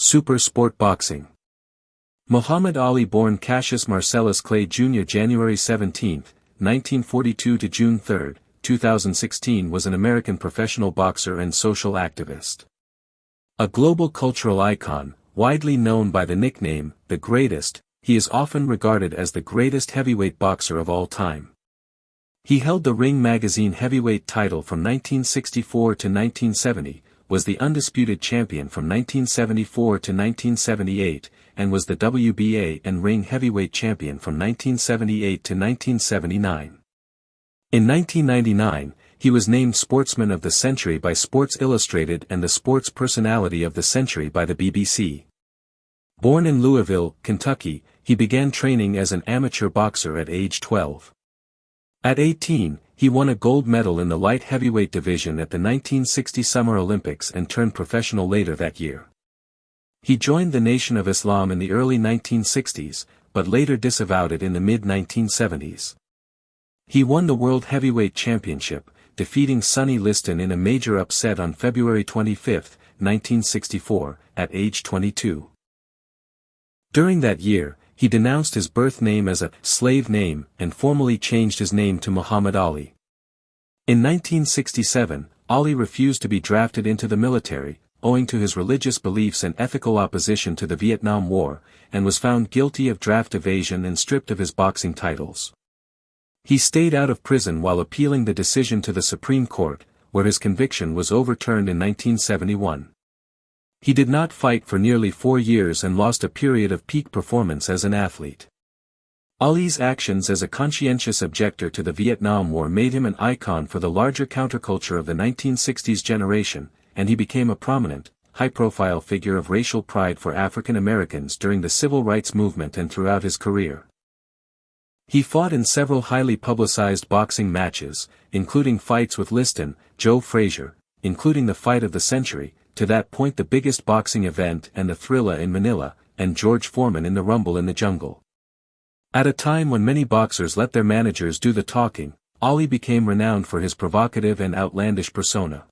Super Sport Boxing. Muhammad Ali, born Cassius Marcellus Clay Jr. January 17, 1942 to June 3, 2016, was an American professional boxer and social activist. A global cultural icon, widely known by the nickname, The Greatest, he is often regarded as the greatest heavyweight boxer of all time. He held the Ring Magazine heavyweight title from 1964 to 1970, was the undisputed champion from 1974 to 1978, and was the WBA and Ring heavyweight champion from 1978 to 1979. In 1999, he was named Sportsman of the Century by Sports Illustrated and the Sports Personality of the Century by the BBC. Born in Louisville, Kentucky, he began training as an amateur boxer at age 12. At 18, he won a gold medal in the light heavyweight division at the 1960 Summer Olympics and turned professional later that year. He joined the Nation of Islam in the early 1960s, but later disavowed it in the mid-1970s. He won the World Heavyweight Championship, defeating Sonny Liston in a major upset on February 25, 1964, at age 22. During that year, he denounced his birth name as a slave name and formally changed his name to Muhammad Ali. In 1967, Ali refused to be drafted into the military, owing to his religious beliefs and ethical opposition to the Vietnam War, and was found guilty of draft evasion and stripped of his boxing titles. He stayed out of prison while appealing the decision to the Supreme Court, where his conviction was overturned in 1971. He did not fight for nearly 4 years and lost a period of peak performance as an athlete. Ali's actions as a conscientious objector to the Vietnam War made him an icon for the larger counterculture of the 1960s generation, and he became a prominent, high-profile figure of racial pride for African Americans during the civil rights movement and throughout his career. He fought in several highly publicized boxing matches, including fights with Liston, Joe Frazier, including the fight of the century, to that point the biggest boxing event and the Thrilla in Manila, and George Foreman in the Rumble in the Jungle. At a time when many boxers let their managers do the talking, Ali became renowned for his provocative and outlandish persona.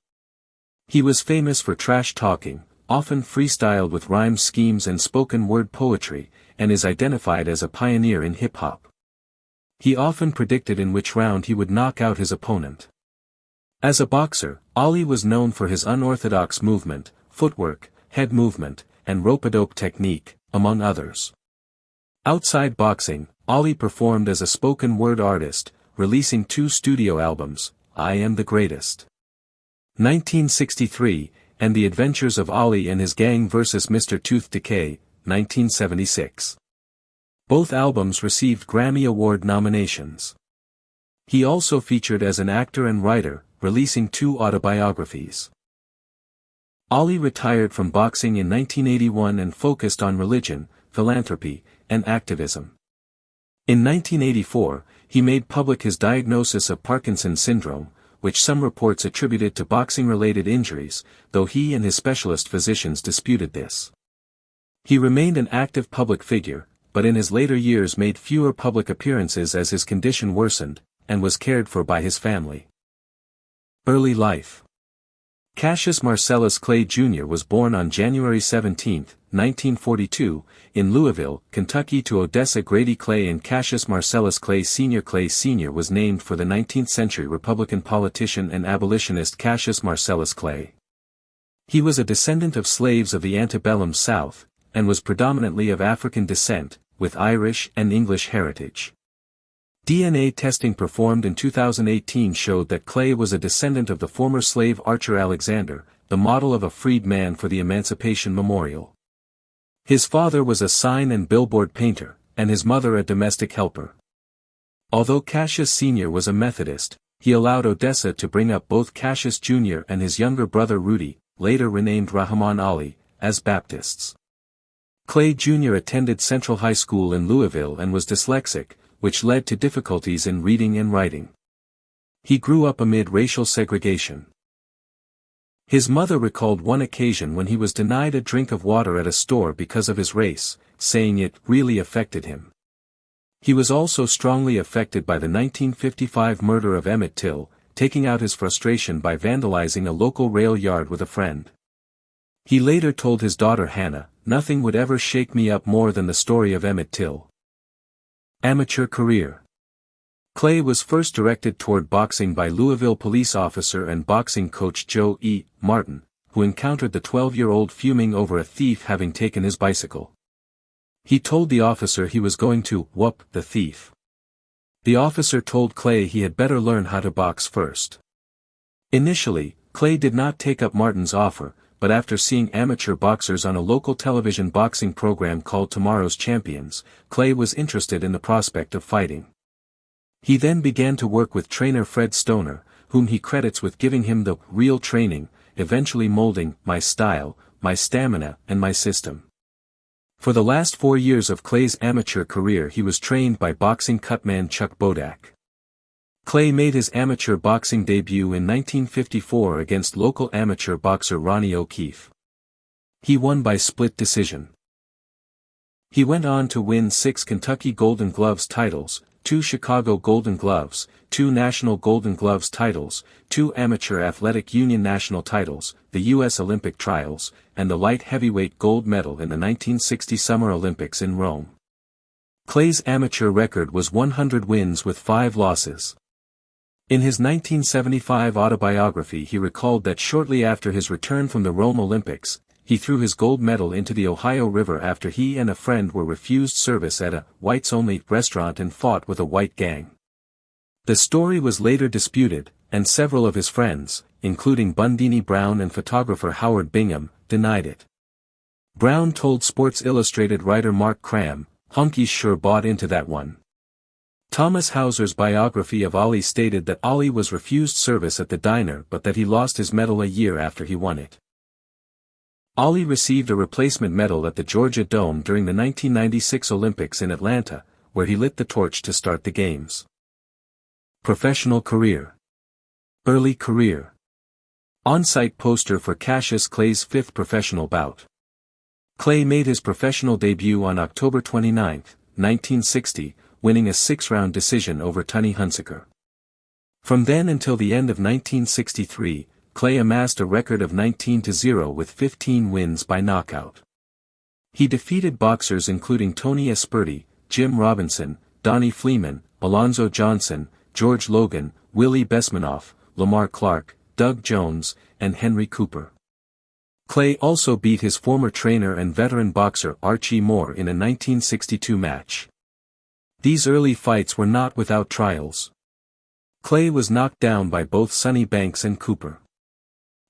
He was famous for trash talking, often freestyled with rhyme schemes and spoken word poetry, and is identified as a pioneer in hip-hop. He often predicted in which round he would knock out his opponent. As a boxer, Ali was known for his unorthodox movement, footwork, head movement, and rope-a-dope technique, among others. Outside boxing, Ali performed as a spoken word artist, releasing 2 studio albums, I Am the Greatest. 1963, and The Adventures of Ali and His Gang vs. Mr. Tooth Decay, 1976. Both albums received Grammy Award nominations. He also featured as an actor and writer, releasing 2 autobiographies. Ali retired from boxing in 1981 and focused on religion, philanthropy, and activism. In 1984, he made public his diagnosis of Parkinson's syndrome, which some reports attributed to boxing-related injuries, though he and his specialist physicians disputed this. He remained an active public figure, but in his later years made fewer public appearances as his condition worsened, and was cared for by his family. Early life. Cassius Marcellus Clay Jr. was born on January 17, 1942, in Louisville, Kentucky to Odessa Grady Clay and Cassius Marcellus Clay Sr. Clay Sr. was named for the 19th-century Republican politician and abolitionist Cassius Marcellus Clay. He was a descendant of slaves of the antebellum South, and was predominantly of African descent, with Irish and English heritage. DNA testing performed in 2018 showed that Clay was a descendant of the former slave Archer Alexander, the model of a freed man for the Emancipation Memorial. His father was a sign and billboard painter, and his mother a domestic helper. Although Cassius Sr. was a Methodist, he allowed Odessa to bring up both Cassius Jr. and his younger brother Rudy, later renamed Rahman Ali, as Baptists. Clay Jr. attended Central High School in Louisville and was dyslexic, which led to difficulties in reading and writing. He grew up amid racial segregation. His mother recalled one occasion when he was denied a drink of water at a store because of his race, saying it really affected him. He was also strongly affected by the 1955 murder of Emmett Till, taking out his frustration by vandalizing a local rail yard with a friend. He later told his daughter Hannah, "Nothing would ever shake me up more than the story of Emmett Till." Amateur career. Clay was first directed toward boxing by Louisville police officer and boxing coach Joe E. Martin, who encountered the 12-year-old fuming over a thief having taken his bicycle. He told the officer he was going to whoop the thief. The officer told Clay he had better learn how to box first. Initially, Clay did not take up Martin's offer, but after seeing amateur boxers on a local television boxing program called Tomorrow's Champions, Clay was interested in the prospect of fighting. He then began to work with trainer Fred Stoner, whom he credits with giving him the real training, eventually molding my style, my stamina, and my system. For the last 4 years of Clay's amateur career he was trained by boxing cutman Chuck Bodak. Clay made his amateur boxing debut in 1954 against local amateur boxer Ronnie O'Keefe. He won by split decision. He went on to win 6 Kentucky Golden Gloves titles, 2 Chicago Golden Gloves, 2 National Golden Gloves titles, 2 Amateur Athletic Union national titles, the U.S. Olympic trials, and the light heavyweight gold medal in the 1960 Summer Olympics in Rome. Clay's amateur record was 100 wins with 5 losses. In his 1975 autobiography he recalled that shortly after his return from the Rome Olympics, he threw his gold medal into the Ohio River after he and a friend were refused service at a whites-only restaurant and fought with a white gang. The story was later disputed, and several of his friends, including Bundini Brown and photographer Howard Bingham, denied it. Brown told Sports Illustrated writer Mark Cram, "Hunkies sure bought into that one." Thomas Hauser's biography of Ali stated that Ali was refused service at the diner but that he lost his medal a year after he won it. Ali received a replacement medal at the Georgia Dome during the 1996 Olympics in Atlanta, where he lit the torch to start the Games. Professional career. Early career. On-site poster for Cassius Clay's 5th professional bout. Clay made his professional debut on October 29, 1960, winning a 6-round decision over Tony Hunsaker. From then until the end of 1963, Clay amassed a record of 19-0 with 15 wins by knockout. He defeated boxers including Tony Esperti, Jim Robinson, Donnie Fleeman, Alonzo Johnson, George Logan, Willie Besmanoff, Lamar Clark, Doug Jones, and Henry Cooper. Clay also beat his former trainer and veteran boxer Archie Moore in a 1962 match. These early fights were not without trials. Clay was knocked down by both Sonny Banks and Cooper.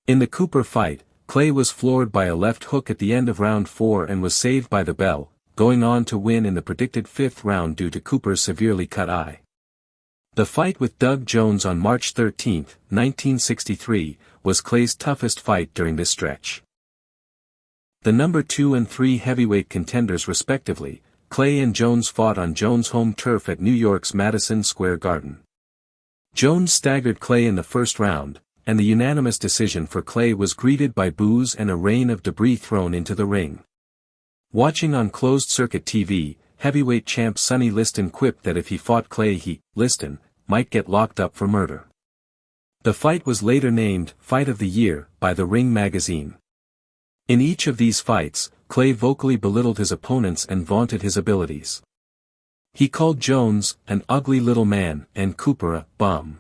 In the Cooper fight, Clay was floored by a left hook at the end of round 4 and was saved by the bell, going on to win in the predicted 5th round due to Cooper's severely cut eye. The fight with Doug Jones on March 13, 1963, was Clay's toughest fight during this stretch. The number 2 and 3 heavyweight contenders respectively, Clay and Jones fought on Jones' home turf at New York's Madison Square Garden. Jones staggered Clay in the first round, and the unanimous decision for Clay was greeted by boos and a rain of debris thrown into the ring. Watching on closed-circuit TV, heavyweight champ Sonny Liston quipped that if he fought Clay Liston, might get locked up for murder. The fight was later named Fight of the Year by The Ring magazine. In each of these fights, Clay vocally belittled his opponents and vaunted his abilities. He called Jones an ugly little man and Cooper a bum.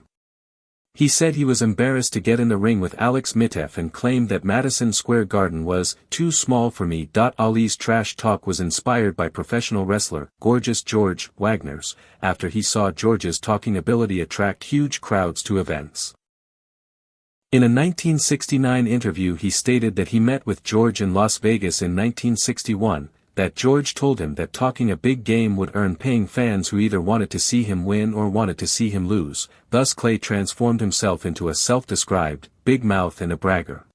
He said he was embarrassed to get in the ring with Alex Mitteff and claimed that Madison Square Garden was too small for me. Ali's trash talk was inspired by professional wrestler Gorgeous George Wagner's, after he saw George's talking ability attract huge crowds to events. In a 1969 interview he stated that he met with George in Las Vegas in 1961, that George told him that talking a big game would earn paying fans who either wanted to see him win or wanted to see him lose. Thus Clay transformed himself into a self-described big mouth and a bragger.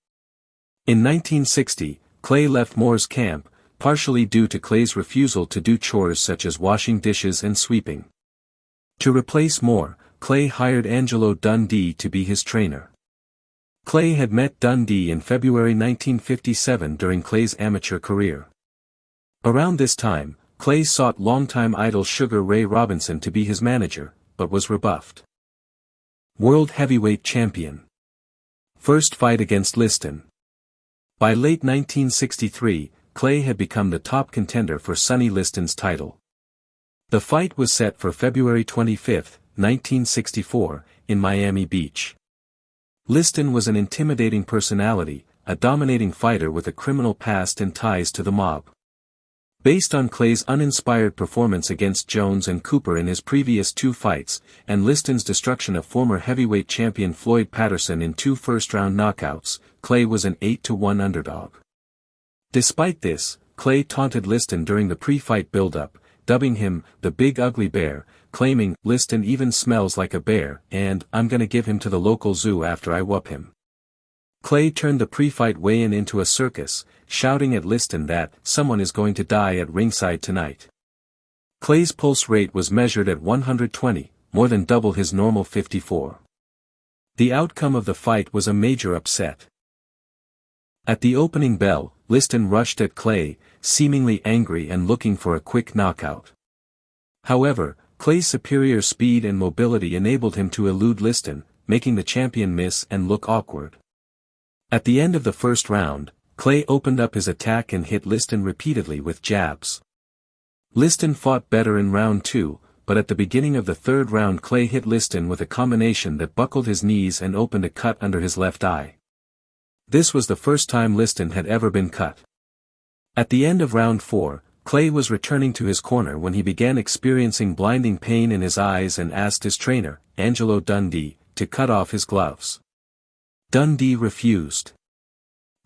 In 1960, Clay left Moore's camp, partially due to Clay's refusal to do chores such as washing dishes and sweeping. To replace Moore, Clay hired Angelo Dundee to be his trainer. Clay had met Dundee in February 1957 during Clay's amateur career. Around this time, Clay sought longtime idol Sugar Ray Robinson to be his manager, but was rebuffed. World Heavyweight Champion. First fight against Liston. By late 1963, Clay had become the top contender for Sonny Liston's title. The fight was set for February 25, 1964, in Miami Beach. Liston was an intimidating personality, a dominating fighter with a criminal past and ties to the mob. Based on Clay's uninspired performance against Jones and Cooper in his previous two fights, and Liston's destruction of former heavyweight champion Floyd Patterson in two first-round knockouts, Clay was an 8-1 underdog. Despite this, Clay taunted Liston during the pre-fight build-up, dubbing him the Big Ugly Bear, claiming, "Liston even smells like a bear, and I'm gonna give him to the local zoo after I whoop him." Clay turned the pre-fight weigh-in into a circus, shouting at Liston that someone is going to die at ringside tonight. Clay's pulse rate was measured at 120, more than double his normal 54. The outcome of the fight was a major upset. At the opening bell, Liston rushed at Clay, seemingly angry and looking for a quick knockout. However, Clay's superior speed and mobility enabled him to elude Liston, making the champion miss and look awkward. At the end of the first round, Clay opened up his attack and hit Liston repeatedly with jabs. Liston fought better in round 2, but at the beginning of the third round Clay hit Liston with a combination that buckled his knees and opened a cut under his left eye. This was the first time Liston had ever been cut. At the end of round 4, Clay was returning to his corner when he began experiencing blinding pain in his eyes and asked his trainer, Angelo Dundee, to cut off his gloves. Dundee refused.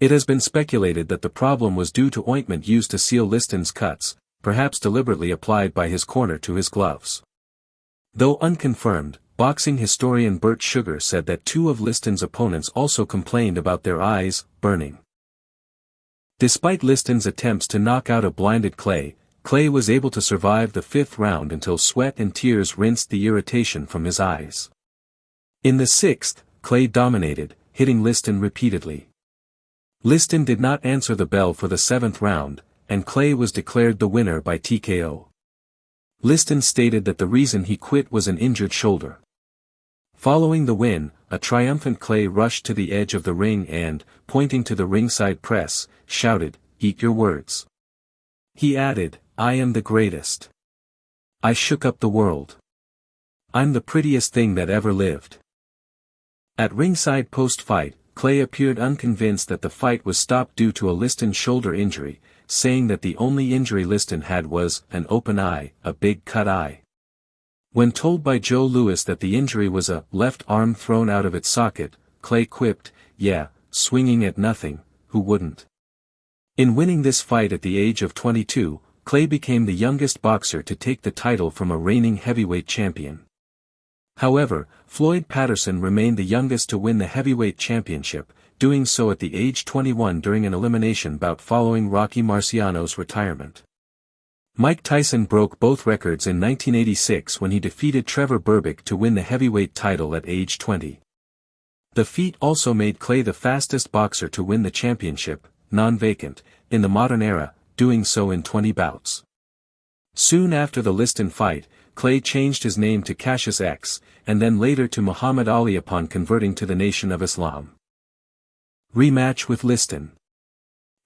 It has been speculated that the problem was due to ointment used to seal Liston's cuts, perhaps deliberately applied by his corner to his gloves. Though unconfirmed, boxing historian Bert Sugar said that two of Liston's opponents also complained about their eyes burning. Despite Liston's attempts to knock out a blinded Clay, Clay was able to survive the fifth round until sweat and tears rinsed the irritation from his eyes. In the sixth, Clay dominated, hitting Liston repeatedly. Liston did not answer the bell for the seventh round, and Clay was declared the winner by TKO. Liston stated that the reason he quit was an injured shoulder. Following the win, a triumphant Clay rushed to the edge of the ring and, pointing to the ringside press, shouted, "Eat your words." He added, "I am the greatest. I shook up the world. I'm the prettiest thing that ever lived." At ringside post-fight, Clay appeared unconvinced that the fight was stopped due to a Liston shoulder injury, saying that the only injury Liston had was an open eye, a big cut eye. When told by Joe Louis that the injury was a left arm thrown out of its socket, Clay quipped, "Yeah, swinging at nothing, who wouldn't?" In winning this fight at the age of 22, Clay became the youngest boxer to take the title from a reigning heavyweight champion. However, Floyd Patterson remained the youngest to win the heavyweight championship, doing so at the age 21 during an elimination bout following Rocky Marciano's retirement. Mike Tyson broke both records in 1986 when he defeated Trevor Berbick to win the heavyweight title at age 20. The feat also made Clay the fastest boxer to win the championship, non-vacant, in the modern era, doing so in 20 bouts. Soon after the Liston fight, Clay changed his name to Cassius X, and then later to Muhammad Ali upon converting to the Nation of Islam. Rematch with Liston.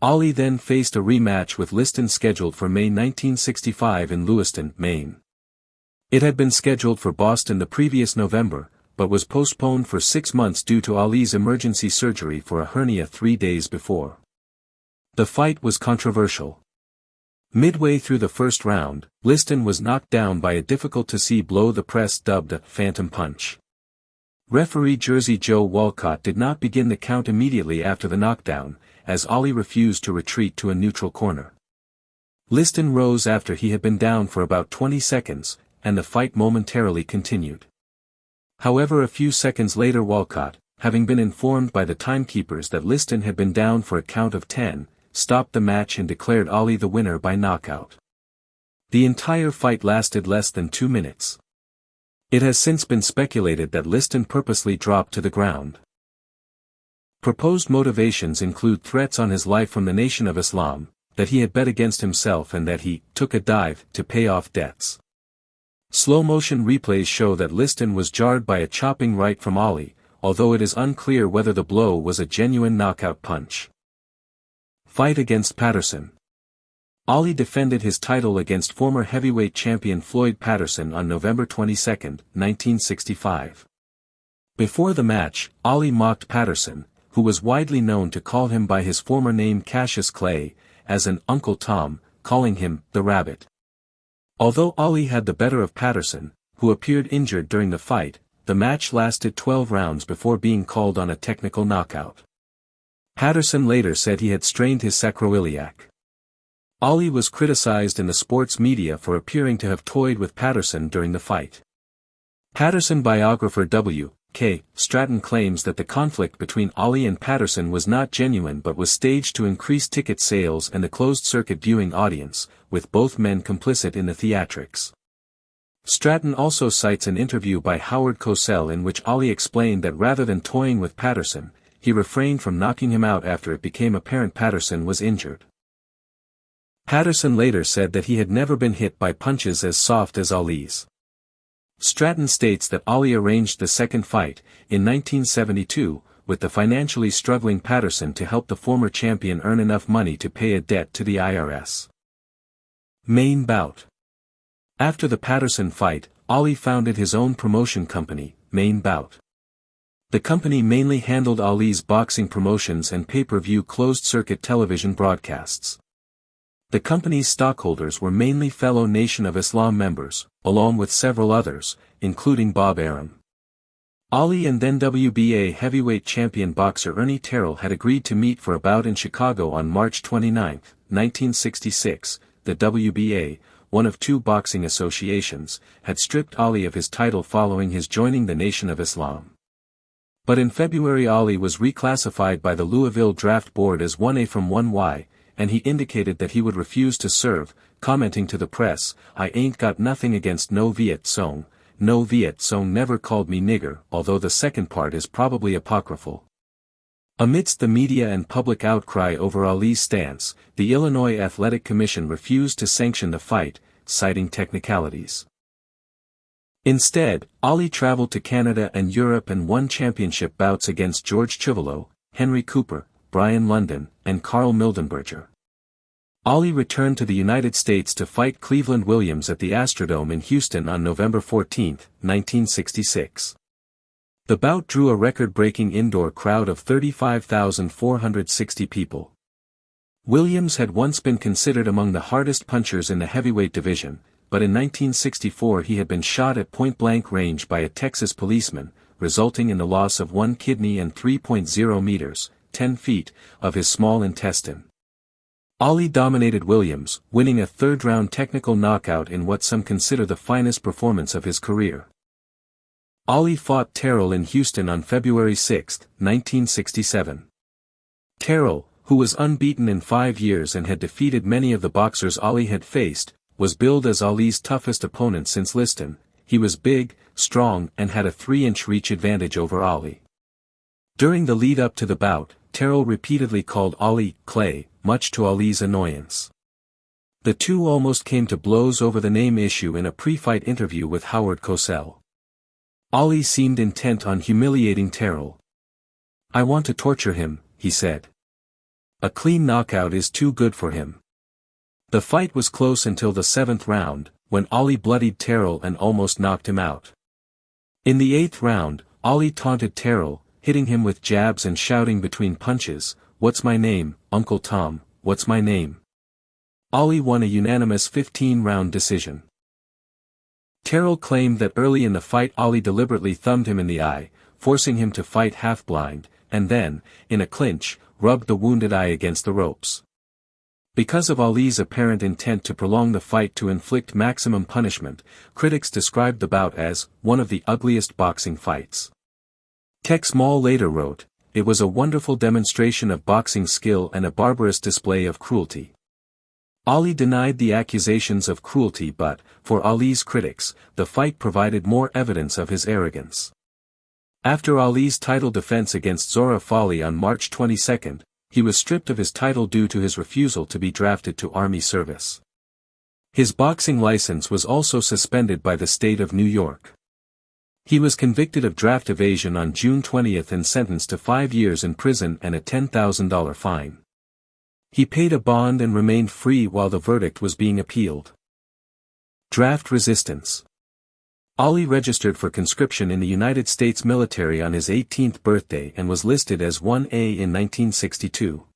Ali then faced a rematch with Liston scheduled for May 1965 in Lewiston, Maine. It had been scheduled for Boston the previous November, but was postponed for 6 months due to Ali's emergency surgery for a hernia 3 days before. The fight was controversial. Midway through the first round, Liston was knocked down by a difficult-to-see blow the press dubbed a phantom punch. Referee Jersey Joe Walcott did not begin the count immediately after the knockdown, as Ali refused to retreat to a neutral corner. Liston rose after he had been down for about 20 seconds, and the fight momentarily continued. However, a few seconds later Walcott, having been informed by the timekeepers that Liston had been down for a count of 10, stopped the match and declared Ali the winner by knockout. The entire fight lasted less than 2 minutes. It has since been speculated that Liston purposely dropped to the ground. Proposed motivations include threats on his life from the Nation of Islam, that he had bet against himself and that he took a dive to pay off debts. Slow-motion replays show that Liston was jarred by a chopping right from Ali, although it is unclear whether the blow was a genuine knockout punch. Fight against Patterson. Ali defended his title against former heavyweight champion Floyd Patterson on November 22, 1965. Before the match, Ali mocked Patterson, who was widely known to call him by his former name Cassius Clay, as an Uncle Tom, calling him the Rabbit. Although Ali had the better of Patterson, who appeared injured during the fight, the match lasted 12 rounds before being called on a technical knockout. Patterson later said he had strained his sacroiliac. Ali was criticized in the sports media for appearing to have toyed with Patterson during the fight. Patterson biographer W.K. Stratton claims that the conflict between Ali and Patterson was not genuine but was staged to increase ticket sales and the closed-circuit viewing audience, with both men complicit in the theatrics. Stratton also cites an interview by Howard Cosell in which Ali explained that rather than toying with Patterson, he refrained from knocking him out after it became apparent Patterson was injured. Patterson later said that he had never been hit by punches as soft as Ali's. Stratton states that Ali arranged the second fight, in 1972, with the financially struggling Patterson to help the former champion earn enough money to pay a debt to the IRS. Main bout. After the Patterson fight, Ali founded his own promotion company, Main Bout. The company mainly handled Ali's boxing promotions and pay-per-view closed-circuit television broadcasts. The company's stockholders were mainly fellow Nation of Islam members, along with several others, including Bob Arum. Ali and then WBA heavyweight champion boxer Ernie Terrell had agreed to meet for a bout in Chicago on March 29, 1966. The WBA, one of two boxing associations, had stripped Ali of his title following his joining the Nation of Islam. But in February Ali was reclassified by the Louisville Draft Board as 1A from 1Y, and he indicated that he would refuse to serve, commenting to the press, "I ain't got nothing against no Viet Cong. No Viet Cong never called me nigger," although the second part is probably apocryphal. Amidst the media and public outcry over Ali's stance, the Illinois Athletic Commission refused to sanction the fight, citing technicalities. Instead, Ali traveled to Canada and Europe and won championship bouts against George Chuvalo, Henry Cooper, Brian London, and Carl Mildenberger. Ali returned to the United States to fight Cleveland Williams at the Astrodome in Houston on November 14, 1966. The bout drew a record-breaking indoor crowd of 35,460 people. Williams had once been considered among the hardest punchers in the heavyweight division, but in 1964 he had been shot at point-blank range by a Texas policeman, resulting in the loss of 1 kidney and 3.0 meters, 10 feet, of his small intestine. Ali dominated Williams, winning a third-round technical knockout in what some consider the finest performance of his career. Ali fought Terrell in Houston on February 6, 1967. Terrell, who was unbeaten in 5 years and had defeated many of the boxers Ali had faced, was billed as Ali's toughest opponent since Liston. He was big, strong and had a 3-inch reach advantage over Ali. During the lead-up to the bout, Terrell repeatedly called Ali Clay, much to Ali's annoyance. The two almost came to blows over the name issue in a pre-fight interview with Howard Cosell. Ali seemed intent on humiliating Terrell. "I want to torture him," he said. "A clean knockout is too good for him." The fight was close until the 7th round, when Ali bloodied Terrell and almost knocked him out. In the 8th round, Ali taunted Terrell, hitting him with jabs and shouting between punches, "What's my name, Uncle Tom, what's my name?" Ali won a unanimous 15-round decision. Terrell claimed that early in the fight Ali deliberately thumbed him in the eye, forcing him to fight half-blind, and then, in a clinch, rubbed the wounded eye against the ropes. Because of Ali's apparent intent to prolong the fight to inflict maximum punishment, critics described the bout as one of the ugliest boxing fights. Tex Mall later wrote, "It was a wonderful demonstration of boxing skill and a barbarous display of cruelty." Ali denied the accusations of cruelty but, for Ali's critics, the fight provided more evidence of his arrogance. After Ali's title defense against Zora Fali on March 22, he was stripped of his title due to his refusal to be drafted to Army service. His boxing license was also suspended by the state of New York. He was convicted of draft evasion on June 20 and sentenced to 5 years in prison and a $10,000 fine. He paid a bond and remained free while the verdict was being appealed. Draft resistance. Ali registered for conscription in the United States military on his 18th birthday and was listed as 1A in 1962.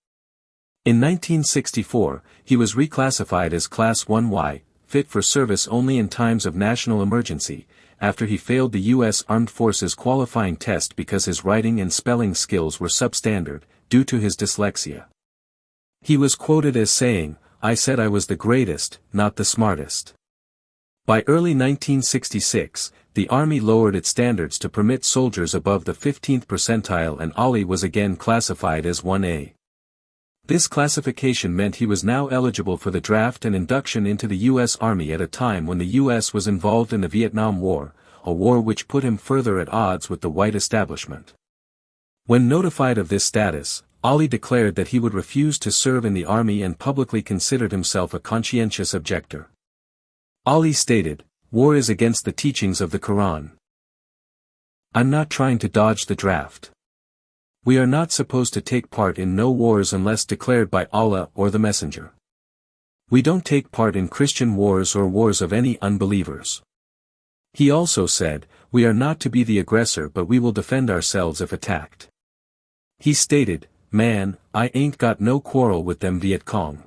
In 1964, he was reclassified as Class 1Y, fit for service only in times of national emergency, after he failed the U.S. Armed Forces qualifying test because his writing and spelling skills were substandard, due to his dyslexia. He was quoted as saying, "I said I was the greatest, not the smartest." By early 1966, the Army lowered its standards to permit soldiers above the 15th percentile, and Ali was again classified as 1A. This classification meant he was now eligible for the draft and induction into the U.S. Army at a time when the U.S. was involved in the Vietnam War, a war which put him further at odds with the white establishment. When notified of this status, Ali declared that he would refuse to serve in the army and publicly considered himself a conscientious objector. Ali stated, "War is against the teachings of the Quran. I'm not trying to dodge the draft. We are not supposed to take part in no wars unless declared by Allah or the Messenger. We don't take part in Christian wars or wars of any unbelievers." He also said, "We are not to be the aggressor, but we will defend ourselves if attacked." He stated, "Man, I ain't got no quarrel with them Viet Cong."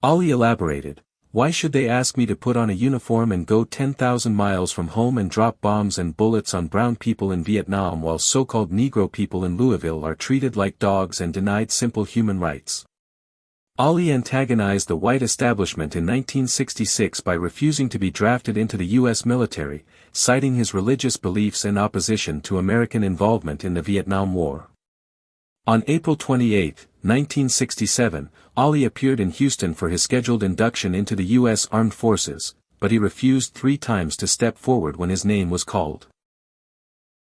Ali elaborated, "Why should they ask me to put on a uniform and go 10,000 miles from home and drop bombs and bullets on brown people in Vietnam while so-called Negro people in Louisville are treated like dogs and denied simple human rights?" Ali antagonized the white establishment in 1966 by refusing to be drafted into the U.S. military, citing his religious beliefs and opposition to American involvement in the Vietnam War. On April 28, 1967, Ali appeared in Houston for his scheduled induction into the U.S. Armed Forces, but he refused 3 times to step forward when his name was called.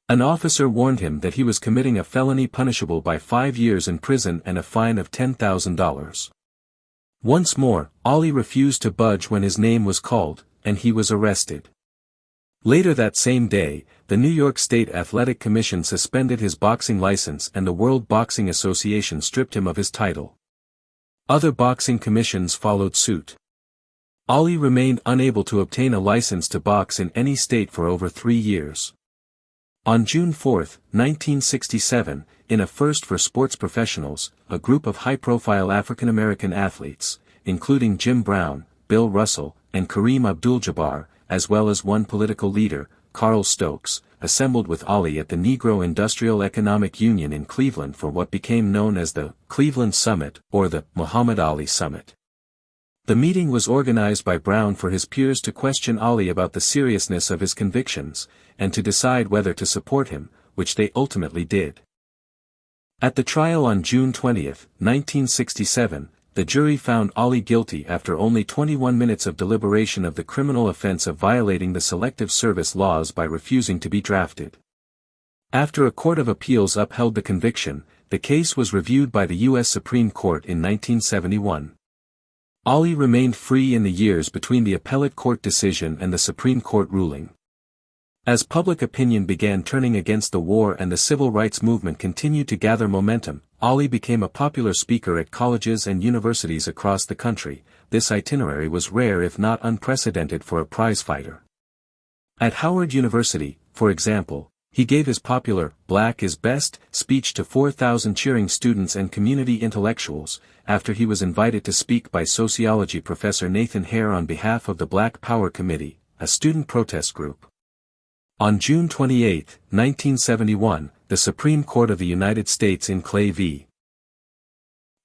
An officer warned him that he was committing a felony punishable by 5 years in prison and a fine of $10,000. Once more, Ali refused to budge when his name was called, and he was arrested. Later that same day, the New York State Athletic Commission suspended his boxing license and the World Boxing Association stripped him of his title. Other boxing commissions followed suit. Ali remained unable to obtain a license to box in any state for over 3 years. On June 4, 1967, in a first for sports professionals, a group of high-profile African-American athletes, including Jim Brown, Bill Russell, and Kareem Abdul-Jabbar, as well as one political leader, Carl Stokes, assembled with Ali at the Negro Industrial Economic Union in Cleveland for what became known as the Cleveland Summit or the Muhammad Ali Summit. The meeting was organized by Brown for his peers to question Ali about the seriousness of his convictions, and to decide whether to support him, which they ultimately did. At the trial on June 20, 1967, the jury found Ali guilty after only 21 minutes of deliberation of the criminal offense of violating the Selective Service laws by refusing to be drafted. After a court of appeals upheld the conviction, the case was reviewed by the U.S. Supreme Court in 1971. Ali remained free in the years between the appellate court decision and the Supreme Court ruling. As public opinion began turning against the war and the civil rights movement continued to gather momentum, Ali became a popular speaker at colleges and universities across the country. This itinerary was rare if not unprecedented for a prizefighter. At Howard University, for example, he gave his popular "Black is Best" speech to 4,000 cheering students and community intellectuals, after he was invited to speak by sociology professor Nathan Hare on behalf of the Black Power Committee, a student protest group. On June 28, 1971, the Supreme Court of the United States in Clay v.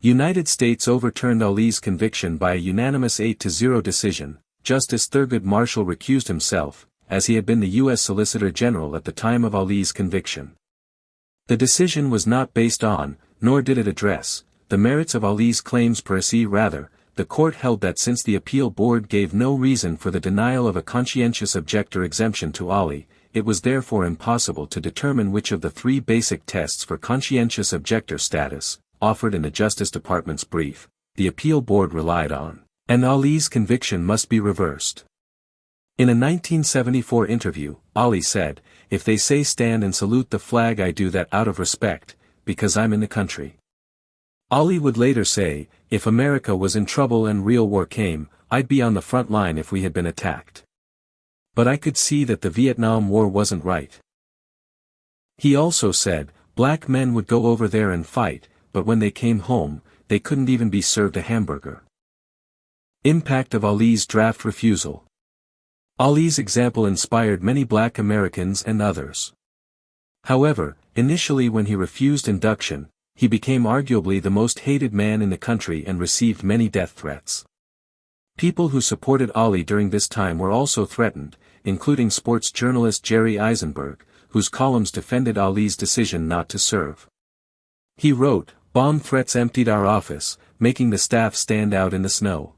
United States overturned Ali's conviction by a unanimous 8-0 decision. Justice Thurgood Marshall recused himself, as he had been the U.S. Solicitor General at the time of Ali's conviction. The decision was not based on, nor did it address, the merits of Ali's claims per se. Rather, the court held that since the appeal board gave no reason for the denial of a conscientious objector exemption to Ali, it was therefore impossible to determine which of the 3 basic tests for conscientious objector status, offered in the Justice Department's brief, the appeal board relied on, and Ali's conviction must be reversed. In a 1974 interview, Ali said, "If they say stand and salute the flag, I do that out of respect, because I'm in the country. Ali would later say, "If America was in trouble and real war came, I'd be on the front line if we had been attacked. But I could see that the Vietnam War wasn't right." He also said, "Black men would go over there and fight, but when they came home, they couldn't even be served a hamburger." Impact of Ali's draft refusal. Ali's example inspired many black Americans and others. However, initially when he refused induction, he became arguably the most hated man in the country and received many death threats. People who supported Ali during this time were also threatened, including sports journalist Jerry Eisenberg, whose columns defended Ali's decision not to serve. He wrote, "Bomb threats emptied our office, making the staff stand out in the snow.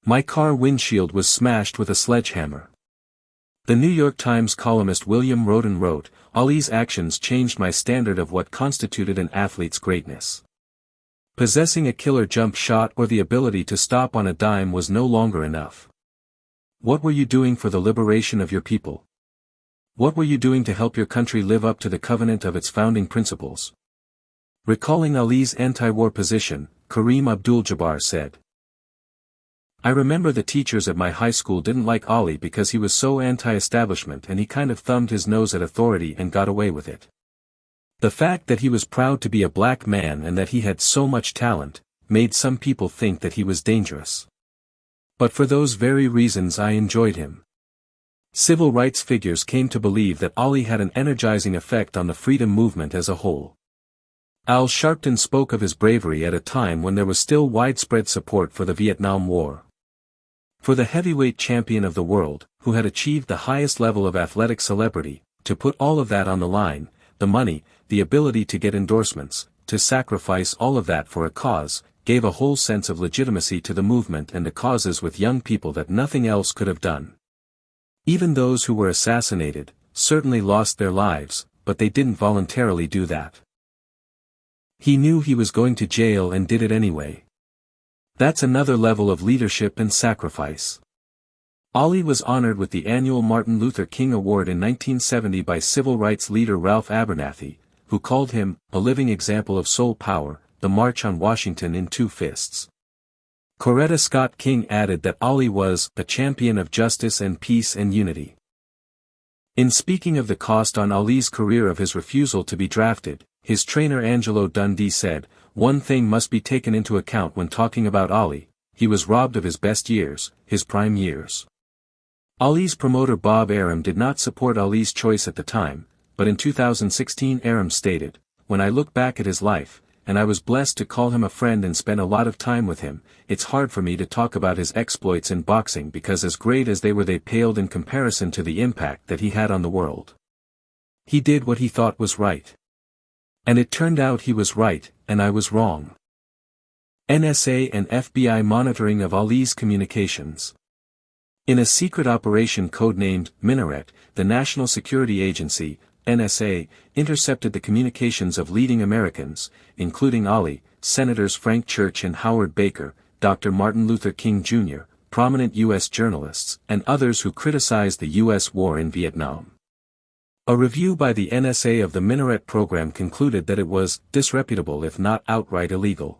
My car windshield was smashed with a sledgehammer." The New York Times columnist William Roden wrote, "Ali's actions changed my standard of what constituted an athlete's greatness. Possessing a killer jump shot or the ability to stop on a dime was no longer enough. What were you doing for the liberation of your people? What were you doing to help your country live up to the covenant of its founding principles?" Recalling Ali's anti-war position, Kareem Abdul-Jabbar said, "I remember the teachers at my high school didn't like Ali because he was so anti-establishment and he kind of thumbed his nose at authority and got away with it. The fact that he was proud to be a black man and that he had so much talent, made some people think that he was dangerous. But for those very reasons I enjoyed him." Civil rights figures came to believe that Ali had an energizing effect on the freedom movement as a whole. Al Sharpton spoke of his bravery at a time when there was still widespread support for the Vietnam War. For the heavyweight champion of the world, who had achieved the highest level of athletic celebrity, to put all of that on the line, the money, the ability to get endorsements, to sacrifice all of that for a cause, gave a whole sense of legitimacy to the movement and the causes with young people that nothing else could have done. Even those who were assassinated, certainly lost their lives, but they didn't voluntarily do that. He knew he was going to jail and did it anyway. That's another level of leadership and sacrifice. Ali was honored with the annual Martin Luther King Award in 1970 by civil rights leader Ralph Abernathy, who called him a living example of soul power, the March on Washington in 2 fists. Coretta Scott King added that Ali was a champion of justice and peace and unity. In speaking of the cost on Ali's career of his refusal to be drafted, his trainer Angelo Dundee said, "One thing must be taken into account when talking about Ali, he was robbed of his best years, his prime years." Ali's promoter Bob Arum did not support Ali's choice at the time, but in 2016 Arum stated, "When I look back at his life, and I was blessed to call him a friend and spend a lot of time with him, it's hard for me to talk about his exploits in boxing because as great as they were they paled in comparison to the impact that he had on the world. He did what he thought was right. And it turned out he was right, and I was wrong." NSA and FBI monitoring of Ali's communications. In a secret operation codenamed Minaret, the National Security Agency, NSA, intercepted the communications of leading Americans, including Ali, Senators Frank Church and Howard Baker, Dr. Martin Luther King Jr., prominent U.S. journalists, and others who criticized the U.S. war in Vietnam. A review by the NSA of the Minaret program concluded that it was disreputable if not outright illegal.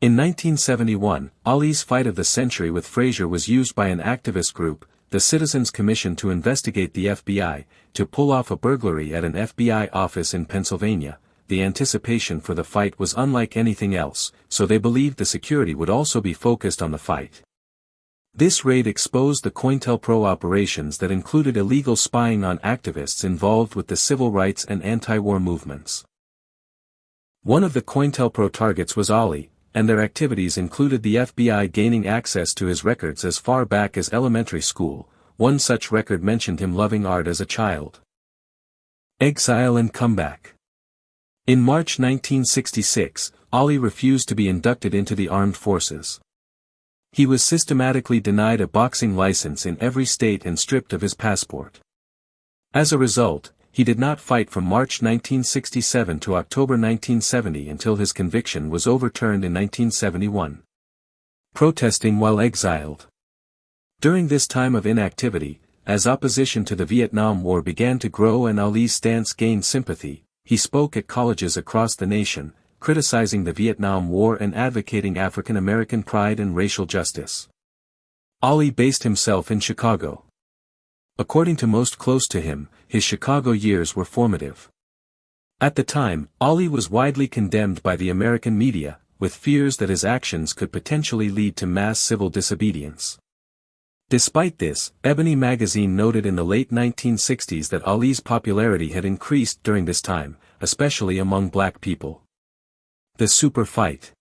In 1971, Ali's fight of the century with Frazier was used by an activist group, the Citizens Commission to investigate the FBI, to pull off a burglary at an FBI office in Pennsylvania. The anticipation for the fight was unlike anything else, so they believed the security would also be focused on the fight. This raid exposed the COINTELPRO operations that included illegal spying on activists involved with the civil rights and anti-war movements. One of the COINTELPRO targets was Ali, and their activities included the FBI gaining access to his records as far back as elementary school. One such record mentioned him loving art as a child. Exile and comeback. In March 1966, Ali refused to be inducted into the armed forces. He was systematically denied a boxing license in every state and stripped of his passport. As a result, he did not fight from March 1967 to October 1970 until his conviction was overturned in 1971. Protesting while exiled. During this time of inactivity, as opposition to the Vietnam War began to grow and Ali's stance gained sympathy, he spoke at colleges across the nation, criticizing the Vietnam War and advocating African American pride and racial justice. Ali based himself in Chicago. According to most close to him, his Chicago years were formative. At the time, Ali was widely condemned by the American media, with fears that his actions could potentially lead to mass civil disobedience. Despite this, Ebony magazine noted in the late 1960s that Ali's popularity had increased during this time, especially among black people. The Super Fight.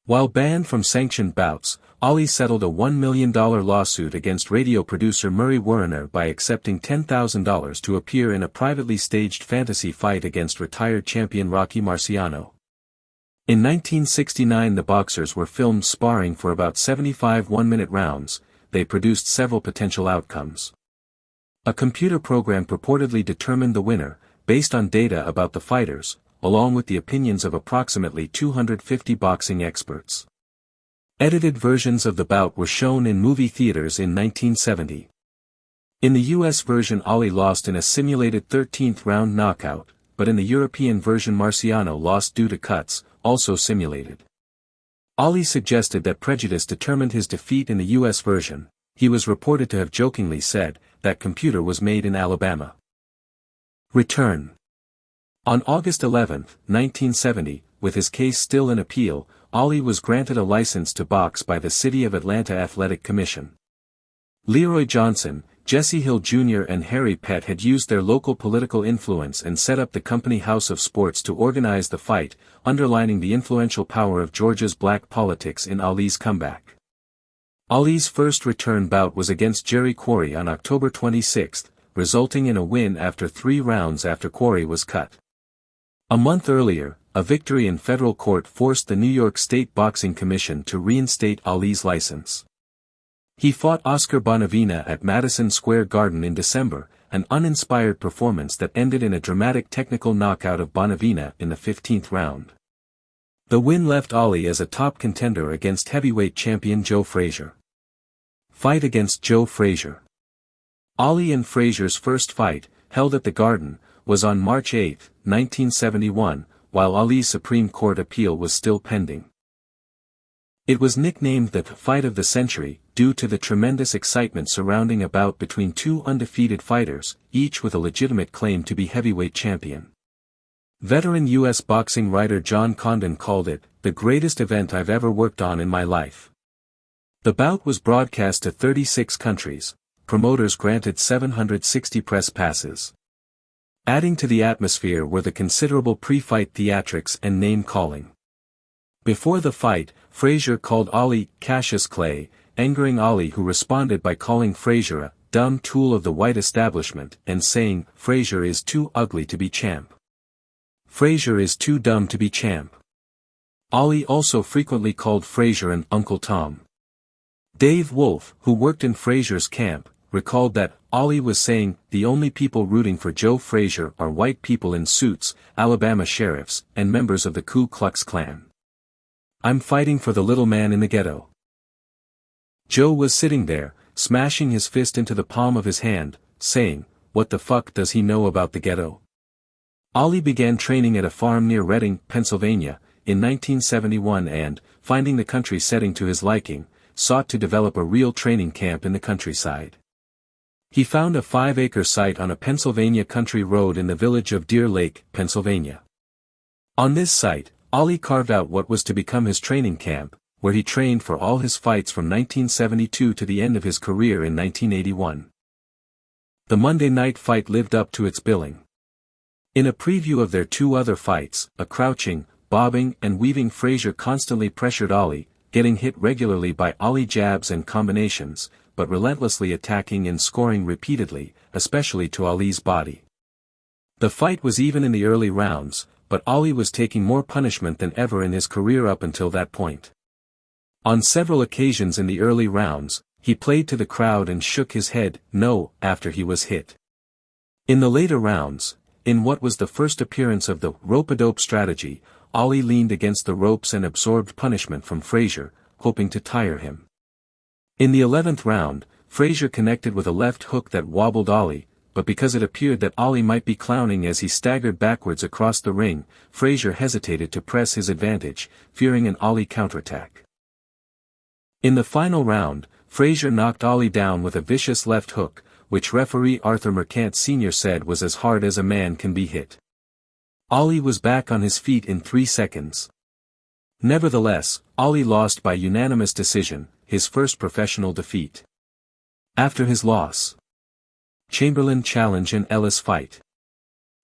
While banned from sanctioned bouts, Ali settled a $1 million lawsuit against radio producer Murray Werner by accepting $10,000 to appear in a privately staged fantasy fight against retired champion Rocky Marciano. In 1969 the boxers were filmed sparring for about 75 one-minute rounds. They produced several potential outcomes. A computer program purportedly determined the winner, based on data about the fighters, along with the opinions of approximately 250 boxing experts. Edited versions of the bout were shown in movie theaters in 1970. In the US version Ali lost in a simulated 13th round knockout, but in the European version Marciano lost due to cuts, also simulated. Ali suggested that prejudice determined his defeat in the US version. He was reported to have jokingly said, "That computer was made in Alabama." Return. On August 11, 1970, with his case still in appeal, Ali was granted a license to box by the City of Atlanta Athletic Commission. Leroy Johnson, Jesse Hill Jr. and Harry Pett had used their local political influence and set up the company House of Sports to organize the fight, underlining the influential power of Georgia's black politics in Ali's comeback. Ali's first return bout was against Jerry Quarry on October 26, resulting in a win after 3 rounds after Quarry was cut. A month earlier, a victory in federal court forced the New York State Boxing Commission to reinstate Ali's license. He fought Oscar Bonavena at Madison Square Garden in December, an uninspired performance that ended in a dramatic technical knockout of Bonavena in the 15th round. The win left Ali as a top contender against heavyweight champion Joe Frazier. Fight against Joe Frazier. Ali and Frazier's first fight, held at the Garden, was on March 8, 1971, while Ali's Supreme Court appeal was still pending. It was nicknamed the Fight of the Century, due to the tremendous excitement surrounding a bout between 2 undefeated fighters, each with a legitimate claim to be heavyweight champion. Veteran U.S. boxing writer John Condon called it, "the greatest event I've ever worked on in my life." The bout was broadcast to 36 countries, promoters granted 760 press passes. Adding to the atmosphere were the considerable pre-fight theatrics and name-calling. Before the fight, Frazier called Ali Cassius Clay, angering Ali, who responded by calling Frazier a dumb tool of the white establishment and saying, "Frazier is too ugly to be champ. Frazier is too dumb to be champ." Ali also frequently called Frazier an Uncle Tom. Dave Wolf, who worked in Frazier's camp, recalled that Ali was saying, "The only people rooting for Joe Frazier are white people in suits, Alabama sheriffs, and members of the Ku Klux Klan. I'm fighting for the little man in the ghetto." Joe was sitting there, smashing his fist into the palm of his hand, saying, "What the fuck does he know about the ghetto?" Ali began training at a farm near Reading, Pennsylvania, in 1971 and, finding the country setting to his liking, sought to develop a real training camp in the countryside. He found a 5-acre site on a Pennsylvania country road in the village of Deer Lake, Pennsylvania. On this site, Ali carved out what was to become his training camp, where he trained for all his fights from 1972 to the end of his career in 1981. The Monday night fight lived up to its billing. In a preview of their 2 other fights, a crouching, bobbing and weaving Frazier constantly pressured Ali, getting hit regularly by Ali jabs and combinations, but relentlessly attacking and scoring repeatedly, especially to Ali's body. The fight was even in the early rounds, but Ali was taking more punishment than ever in his career up until that point. On several occasions in the early rounds, he played to the crowd and shook his head, no, after he was hit. In the later rounds, in what was the first appearance of the rope-a-dope strategy, Ali leaned against the ropes and absorbed punishment from Frazier, hoping to tire him. In the 11th round, Frazier connected with a left hook that wobbled Ali, but because it appeared that Ali might be clowning as he staggered backwards across the ring, Frazier hesitated to press his advantage, fearing an Ali counterattack. In the final round, Frazier knocked Ali down with a vicious left hook, which referee Arthur Mercant Sr. said was as hard as a man can be hit. Ali was back on his feet in 3 seconds. Nevertheless, Ali lost by unanimous decision, his first professional defeat. After his loss, Chamberlain challenge and Ellis fight.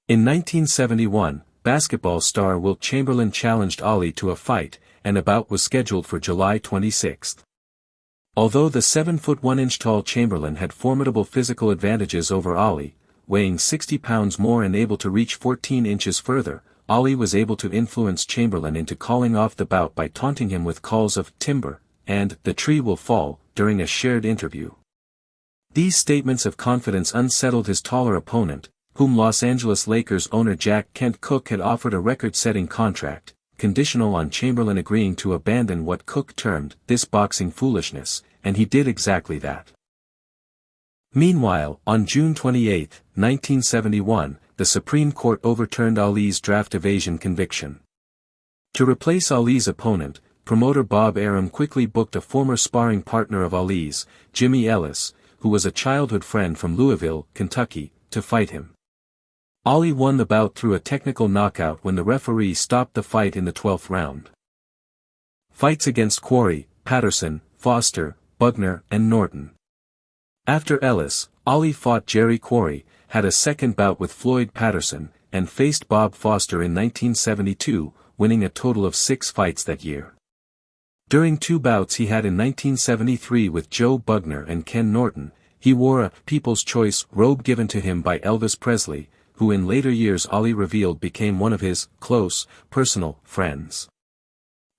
In 1971, basketball star Wilt Chamberlain challenged Ali to a fight, and a bout was scheduled for July 26. Although the 7-foot-1-inch tall Chamberlain had formidable physical advantages over Ali, weighing 60 pounds more and able to reach 14 inches further, Ali was able to influence Chamberlain into calling off the bout by taunting him with calls of "timber" and "the tree will fall" during a shared interview. These statements of confidence unsettled his taller opponent, whom Los Angeles Lakers owner Jack Kent Cooke had offered a record-setting contract, conditional on Chamberlain agreeing to abandon what Cooke termed "this boxing foolishness," and he did exactly that. Meanwhile, on June 28, 1971, the Supreme Court overturned Ali's draft evasion conviction. To replace Ali's opponent, promoter Bob Arum quickly booked a former sparring partner of Ali's, Jimmy Ellis, who was a childhood friend from Louisville, Kentucky, to fight him. Ali won the bout through a technical knockout when the referee stopped the fight in the 12th round. Fights against Quarry, Patterson, Foster, Bugner, and Norton. After Ellis, Ali fought Jerry Quarry, had a second bout with Floyd Patterson, and faced Bob Foster in 1972, winning a total of 6 fights that year. During 2 bouts he had in 1973 with Joe Bugner and Ken Norton, he wore a "People's Choice" robe given to him by Elvis Presley, who in later years Ali revealed became one of his close, personal friends.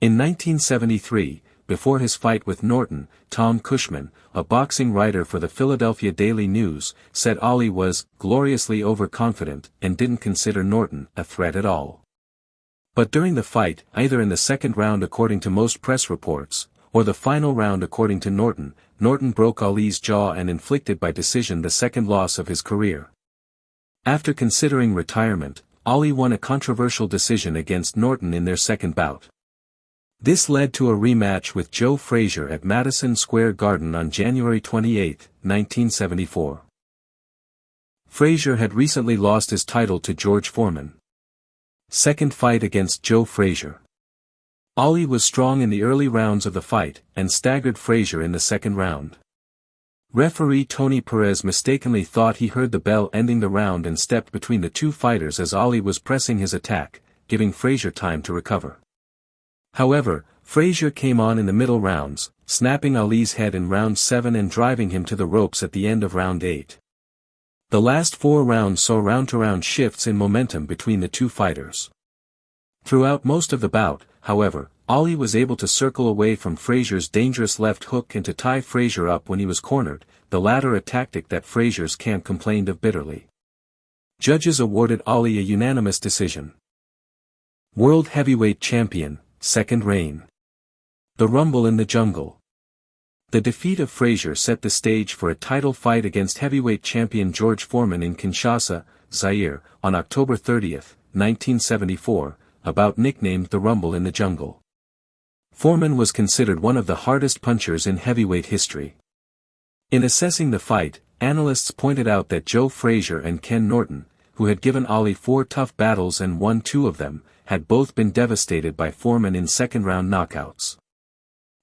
In 1973, before his fight with Norton, Tom Cushman, a boxing writer for the Philadelphia Daily News, said Ali was "gloriously overconfident" and didn't consider Norton a threat at all. But during the fight, either in the second round according to most press reports, or the final round according to Norton, Norton broke Ali's jaw and inflicted by decision the second loss of his career. After considering retirement, Ali won a controversial decision against Norton in their second bout. This led to a rematch with Joe Frazier at Madison Square Garden on January 28, 1974. Frazier had recently lost his title to George Foreman. Second fight against Joe Frazier. Ali was strong in the early rounds of the fight, and staggered Frazier in the second round. Referee Tony Perez mistakenly thought he heard the bell ending the round and stepped between the two fighters as Ali was pressing his attack, giving Frazier time to recover. However, Frazier came on in the middle rounds, snapping Ali's head in round 7 and driving him to the ropes at the end of round 8. The last 4 rounds saw round-to-round shifts in momentum between the two fighters. Throughout most of the bout, however, Ali was able to circle away from Frazier's dangerous left hook and to tie Frazier up when he was cornered, the latter a tactic that Frazier's camp complained of bitterly. Judges awarded Ali a unanimous decision. World Heavyweight Champion, second reign. The Rumble in the Jungle. The defeat of Frazier set the stage for a title fight against heavyweight champion George Foreman in Kinshasa, Zaire, on October 30, 1974, a bout nicknamed the Rumble in the Jungle. Foreman was considered one of the hardest punchers in heavyweight history. In assessing the fight, analysts pointed out that Joe Frazier and Ken Norton, who had given Ali 4 tough battles and won 2 of them, had both been devastated by Foreman in second-round knockouts.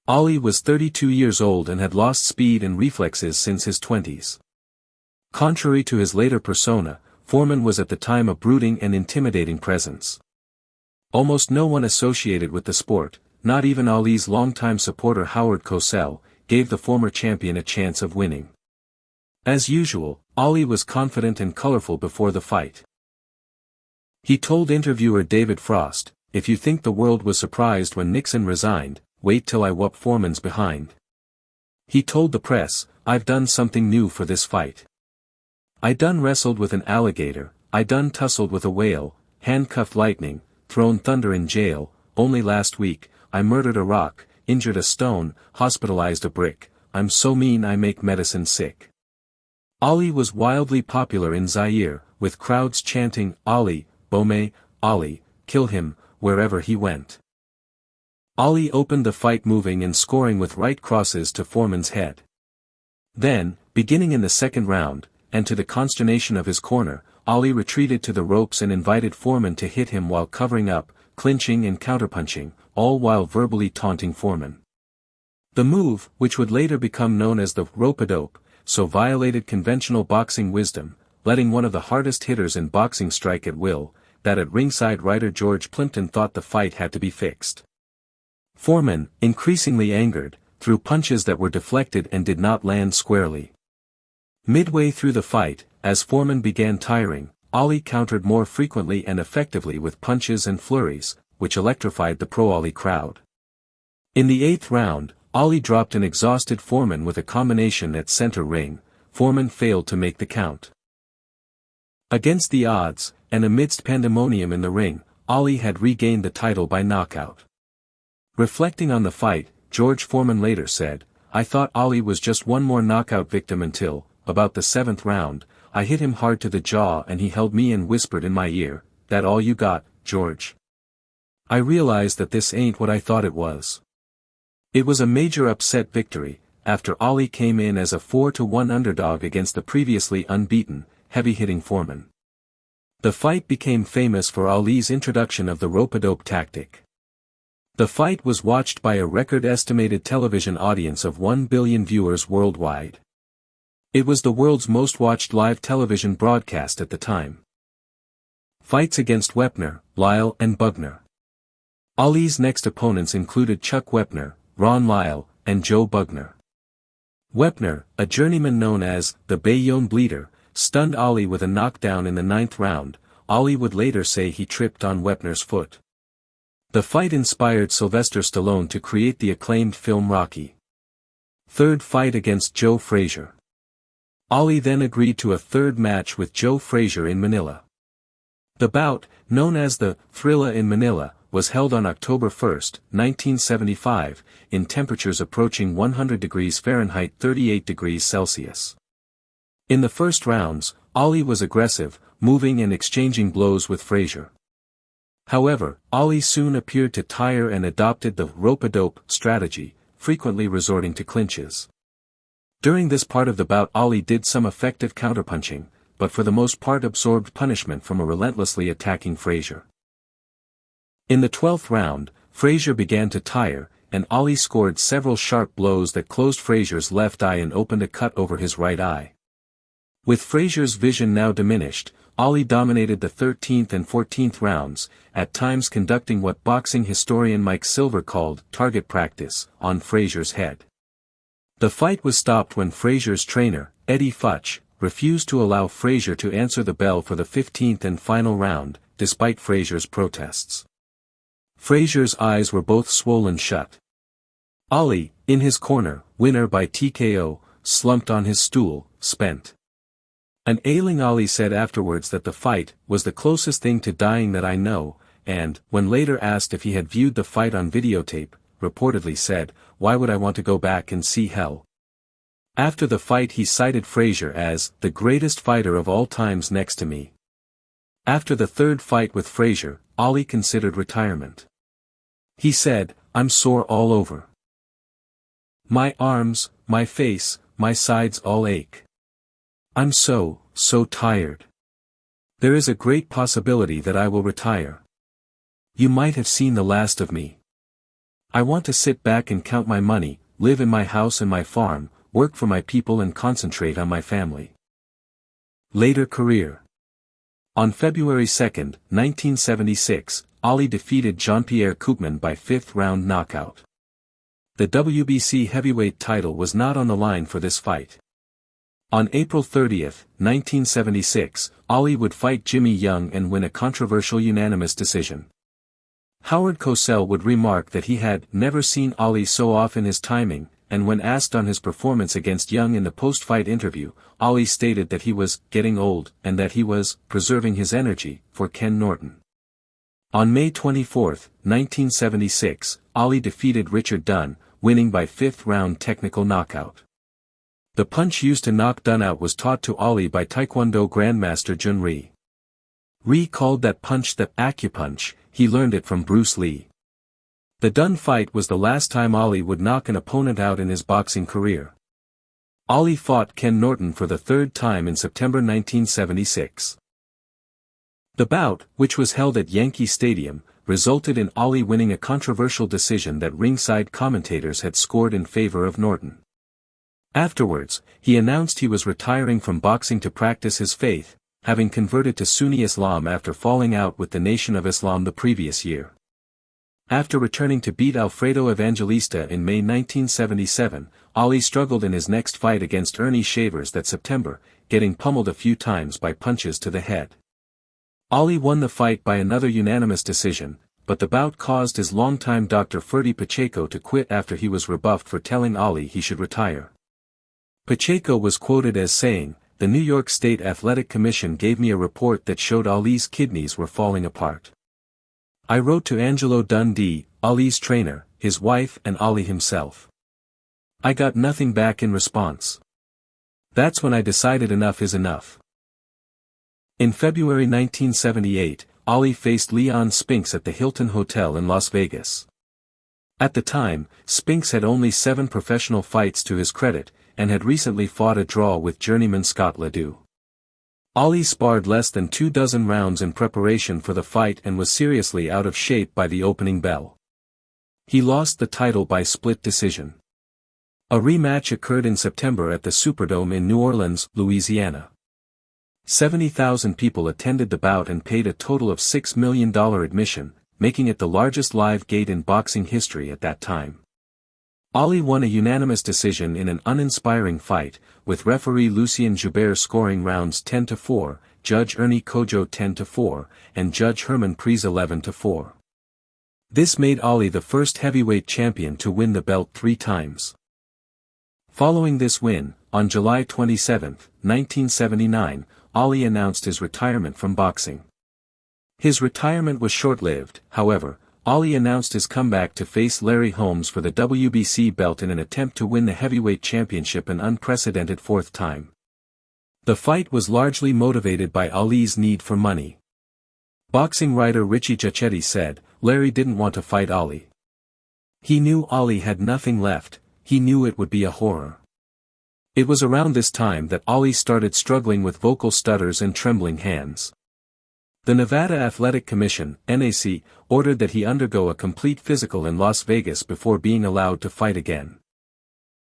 Ali was 32 years old and had lost speed and reflexes since his 20s. Contrary to his later persona, Foreman was at the time a brooding and intimidating presence. Almost no one associated with the sport, not even Ali's longtime supporter Howard Cosell, gave the former champion a chance of winning. As usual, Ali was confident and colorful before the fight. He told interviewer David Frost, "If you think the world was surprised when Nixon resigned, wait till I whoop Foreman's behind." He told the press, "I've done something new for this fight. I done wrestled with an alligator, I done tussled with a whale, handcuffed lightning, thrown thunder in jail, only last week, I murdered a rock, injured a stone, hospitalized a brick, I'm so mean I make medicine sick." Ali was wildly popular in Zaire, with crowds chanting, Ali, Bome, Ali, kill him, wherever he went. Ali opened the fight moving and scoring with right crosses to Foreman's head. Then, beginning in the second round, and to the consternation of his corner, Ali retreated to the ropes and invited Foreman to hit him while covering up, clinching and counterpunching, all while verbally taunting Foreman. The move, which would later become known as the rope-a-dope, so violated conventional boxing wisdom, letting one of the hardest hitters in boxing strike at will, that at ringside writer George Plimpton thought the fight had to be fixed. Foreman, increasingly angered, threw punches that were deflected and did not land squarely. Midway through the fight, as Foreman began tiring, Ali countered more frequently and effectively with punches and flurries, which electrified the pro-Ali crowd. In the 8th round, Ali dropped an exhausted Foreman with a combination at center ring. Foreman failed to make the count. Against the odds, and amidst pandemonium in the ring, Ali had regained the title by knockout. Reflecting on the fight, George Foreman later said, "I thought Ali was just one more knockout victim until, about the 7th round, I hit him hard to the jaw and he held me and whispered in my ear, 'That all you got, George?' I realized that this ain't what I thought it was." It was a major upset victory, after Ali came in as a 4-1 underdog against the previously unbeaten, heavy-hitting Foreman. The fight became famous for Ali's introduction of the rope-a-dope tactic. The fight was watched by a record-estimated television audience of 1 billion viewers worldwide. It was the world's most-watched live television broadcast at the time. Fights against Wepner, Lyle and Bugner. Ali's next opponents included Chuck Wepner, Ron Lyle, and Joe Bugner. Wepner, a journeyman known as the Bayonne Bleeder, stunned Ali with a knockdown in the 9th round. Ali would later say he tripped on Wepner's foot. The fight inspired Sylvester Stallone to create the acclaimed film Rocky. 3rd fight against Joe Frazier. Ali then agreed to a 3rd match with Joe Frazier in Manila. The bout, known as the Thrilla in Manila, was held on October 1, 1975, in temperatures approaching 100 degrees Fahrenheit 38 degrees Celsius. In the first rounds, Ali was aggressive, moving and exchanging blows with Frazier. However, Ali soon appeared to tire and adopted the rope-a-dope strategy, frequently resorting to clinches. During this part of the bout Ali did some effective counterpunching, but for the most part absorbed punishment from a relentlessly attacking Frazier. In the 12th round, Frazier began to tire, and Ali scored several sharp blows that closed Frazier's left eye and opened a cut over his right eye. With Frazier's vision now diminished, Ali dominated the 13th and 14th rounds, at times conducting what boxing historian Mike Silver called target practice on Frazier's head. The fight was stopped when Frazier's trainer, Eddie Futch, refused to allow Frazier to answer the bell for the 15th and final round, despite Frazier's protests. Frazier's eyes were both swollen shut. Ali, in his corner, winner by TKO, slumped on his stool, spent. An ailing Ali said afterwards that the fight was the closest thing to dying that I know, and, when later asked if he had viewed the fight on videotape, reportedly said, "Why would I want to go back and see hell?" After the fight he cited Frazier as the greatest fighter of all times next to me. After the 3rd fight with Frazier, Ali considered retirement. He said, "I'm sore all over. My arms, my face, my sides all ache. I'm so tired. There is a great possibility that I will retire. You might have seen the last of me. I want to sit back and count my money, live in my house and my farm, work for my people and concentrate on my family." Later career. On February 2, 1976, Ali defeated Jean-Pierre Koopman by 5th round knockout. The WBC heavyweight title was not on the line for this fight. On April 30, 1976, Ali would fight Jimmy Young and win a controversial unanimous decision. Howard Cosell would remark that he had never seen Ali so off in his timing, and when asked on his performance against Young in the post-fight interview, Ali stated that he was getting old and that he was preserving his energy for Ken Norton. On May 24, 1976, Ali defeated Richard Dunn, winning by 5th round technical knockout. The punch used to knock Dunn out was taught to Ali by Taekwondo Grandmaster Jun Ri. Ri called that punch the acupunch. He learned it from Bruce Lee. The Dunn fight was the last time Ali would knock an opponent out in his boxing career. Ali fought Ken Norton for the third time in September 1976. The bout, which was held at Yankee Stadium, resulted in Ali winning a controversial decision that ringside commentators had scored in favor of Norton. Afterwards, he announced he was retiring from boxing to practice his faith, having converted to Sunni Islam after falling out with the Nation of Islam the previous year. After returning to beat Alfredo Evangelista in May 1977, Ali struggled in his next fight against Ernie Shavers that September, getting pummeled a few times by punches to the head. Ali won the fight by another unanimous decision, but the bout caused his longtime doctor Ferdy Pacheco to quit after he was rebuffed for telling Ali he should retire. Pacheco was quoted as saying, "The New York State Athletic Commission gave me a report that showed Ali's kidneys were falling apart. I wrote to Angelo Dundee, Ali's trainer, his wife and Ali himself. I got nothing back in response. That's when I decided enough is enough." In February 1978, Ali faced Leon Spinks at the Hilton Hotel in Las Vegas. At the time, Spinks had only 7 professional fights to his credit, and had recently fought a draw with journeyman Scott Ledoux. Ali sparred less than 24 rounds in preparation for the fight and was seriously out of shape by the opening bell. He lost the title by split decision. A rematch occurred in September at the Superdome in New Orleans, Louisiana. 70,000 people attended the bout and paid a total of $6 million admission, making it the largest live gate in boxing history at that time. Ali won a unanimous decision in an uninspiring fight, with referee Lucien Joubert scoring rounds 10-4, Judge Ernie Kojo 10-4, and Judge Herman Priest 11-4. This made Ali the first heavyweight champion to win the belt 3 times. Following this win, on July 27, 1979, Ali announced his retirement from boxing. His retirement was short-lived, however. Ali announced his comeback to face Larry Holmes for the WBC belt in an attempt to win the heavyweight championship an unprecedented 4th time. The fight was largely motivated by Ali's need for money. Boxing writer Richie Giachetti said, "Larry didn't want to fight Ali. He knew Ali had nothing left, he knew it would be a horror." It was around this time that Ali started struggling with vocal stutters and trembling hands. The Nevada Athletic Commission, NAC, ordered that he undergo a complete physical in Las Vegas before being allowed to fight again.